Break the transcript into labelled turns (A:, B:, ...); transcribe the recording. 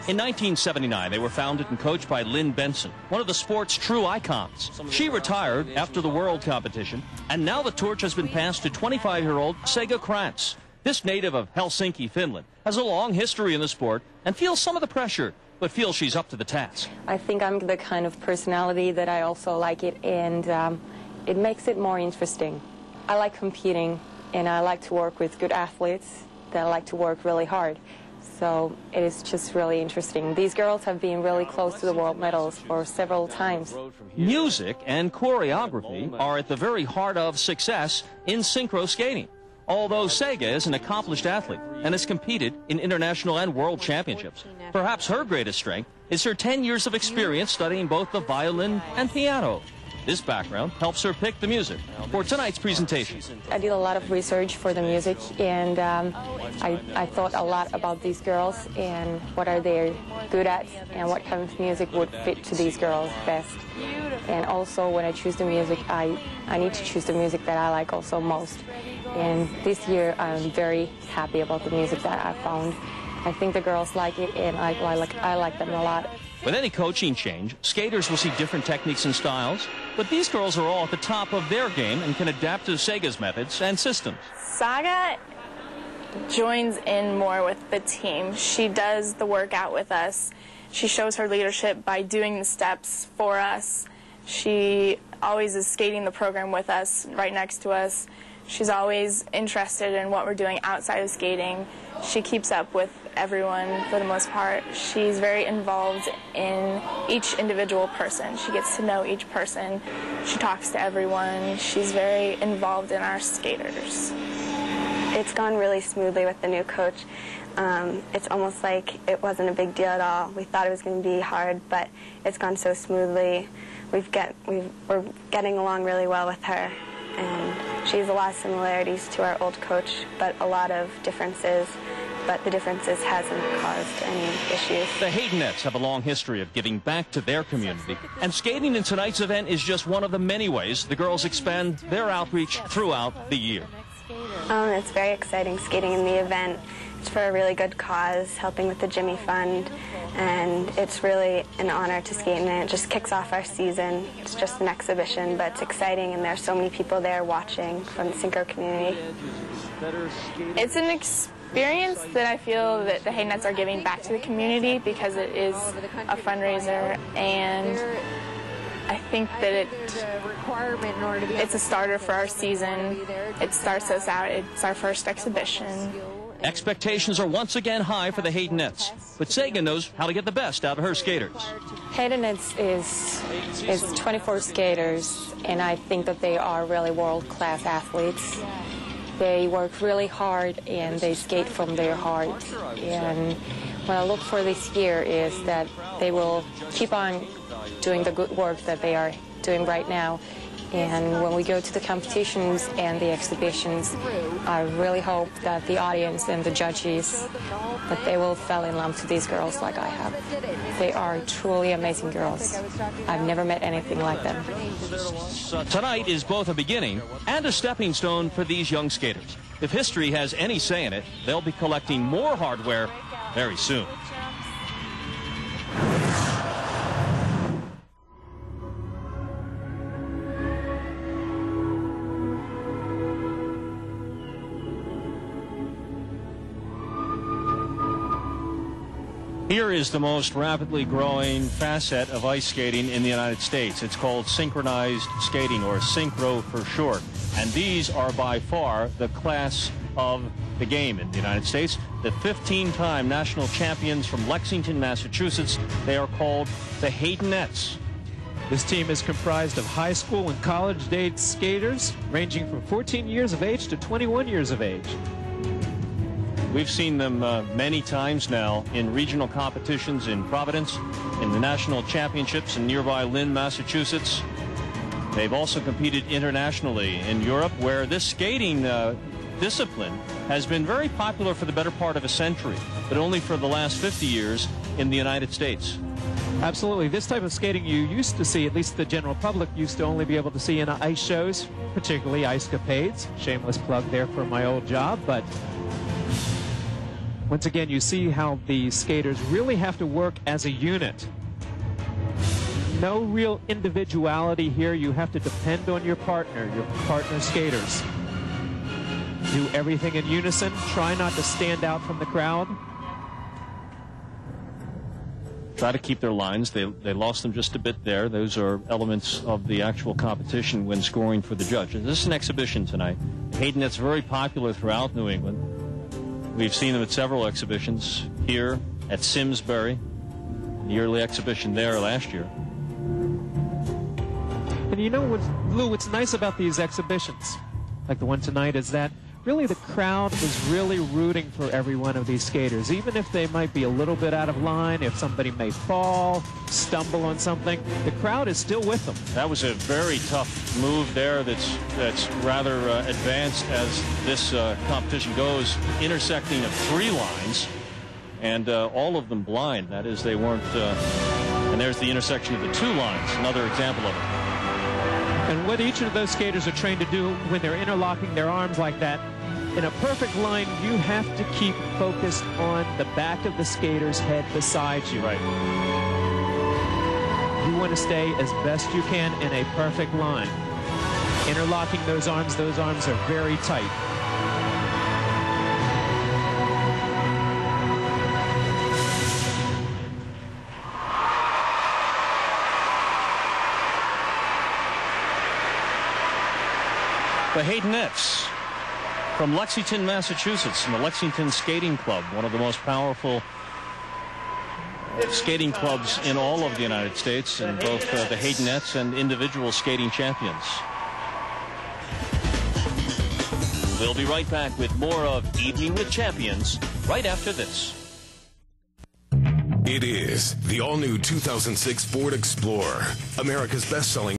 A: In 1979, they were founded and coached by Lynn Benson, one of the sport's true icons. She retired after the world competition, and now the torch has been passed to 25-year-old Sega Krantz. This native of Helsinki, Finland, has a long history in the sport and feels some of the pressure, but feels she's up to the task.
B: I think I'm the kind of personality that I also like it, and it makes it more interesting. I like competing, and I like to work with good athletes that like to work really hard. So it is just really interesting. These girls have been really close to the world medals for several times.
A: Music and choreography are at the very heart of success in synchro skating. Although Sega is an accomplished athlete and has competed in international and world championships, perhaps her greatest strength is her 10 years of experience studying both the violin and piano. This background helps her pick the music for tonight's presentation.
B: I did a lot of research for the music, and I thought a lot about these girls and what are they good at and what kind of music would fit to these girls best. And also when I choose the music, I need to choose the music that I like also most. And this year I'm very happy about the music that I found. I think the girls like it, and I like them a lot.
A: With any coaching change, skaters will see different techniques and styles, but these girls are all at the top of their game and can adapt to Sega's methods and systems.
C: Saga joins in more with the team. She does the workout with us. She shows her leadership by doing the steps for us. She always is skating the program with us, right next to us. She's always interested in what we're doing outside of skating. She keeps up with everyone for the most part. She's very involved in each individual person. She gets to know each person. She talks to everyone. She's very involved in our skaters.
D: It's gone really smoothly with the new coach. It's almost like it wasn't a big deal at all. We thought it was going to be hard, but it's gone so smoothly. We're getting along really well with her, and she has a lot of similarities to our old coach, but a lot of differences. But the differences hasn't caused any issues.
A: The Haydenettes have a long history of giving back to their community, and skating in tonight's event is just one of the many ways the girls expand their outreach throughout the year.
D: It's very exciting skating in the event. It's for a really good cause, helping with the Jimmy Fund, and it's really an honor to skate in it. It just kicks off our season. It's just an exhibition, but it's exciting, and there are so many people there watching from the Synchro community.
C: It's an experience that I feel that the Haydenettes are giving back to the community because it is a fundraiser, and I think that it's a starter for our season. It starts us out. It's our first exhibition.
A: Expectations are once again high for the Haydenettes, but Sega knows how to get the best out of her skaters.
B: Haydenettes is 24 skaters, and I think that they are really world-class athletes. They work really hard, and they skate from their heart. And what I look for this year is that they will keep on doing the good work that they are doing right now. And when we go to the competitions and the exhibitions, I really hope that the audience and the judges, that they will fall in love to these girls like I have. They are truly amazing girls. I've never met anything like them.
A: Tonight is both a beginning and a stepping stone for these young skaters. If history has any say in it, they'll be collecting more hardware very soon. Here is the most rapidly growing facet of ice skating in the United States. It's called synchronized skating, or Synchro for short. And these are by far the class of the game in the United States. The 15-time national champions from Lexington, Massachusetts. They are called the Haydenettes.
E: This team is comprised of high school and college-age skaters ranging from 14 years of age to 21 years of age.
A: We've seen them many times now in regional competitions in Providence, in the national championships in nearby Lynn, Massachusetts. They've also competed internationally in Europe, where this skating discipline has been very popular for the better part of a century, but only for the last 50 years in the United States.
E: Absolutely. This type of skating you used to see, at least the general public used to only be able to see in ice shows, particularly Ice Capades. Shameless plug there for my old job, but Once again, you see how the skaters really have to work as a unit. No real individuality here. You have to depend on your partner skaters. Do everything in unison. Try not to stand out from the crowd.
A: Try to keep their lines. They lost them just a bit there. Those are elements of the actual competition when scoring for the judges. This is an exhibition tonight. Haydenettes very popular throughout New England. We've seen them at several exhibitions here at Simsbury, the early exhibition there last year.
E: And you know, Lou, what's nice about these exhibitions, like the one tonight, is that really the crowd is really rooting for every one of these skaters. Even if they might be a little bit out of line, if somebody may fall, stumble on something, the crowd is still with them.
A: That was a very tough move there that's rather advanced as this competition goes, intersecting of 3 lines, and all of them blind. That is, they weren't, and there's the intersection of the 2 lines, another example of it.
E: And what each of those skaters are trained to do when they're interlocking their arms like that, in a perfect line, you have to keep focused on the back of the skater's head beside you.
A: Right.
E: You want to stay as best you can in a perfect line. Interlocking those arms are very tight.
A: The Haydenettes from Lexington, Massachusetts, and the Lexington Skating Club, one of the most powerful skating clubs in all of the United States, and both the Haydenettes and individual skating champions. We'll be right back with more of Evening with Champions right after this.
F: It is the all-new 2006 Ford Explorer, America's best-selling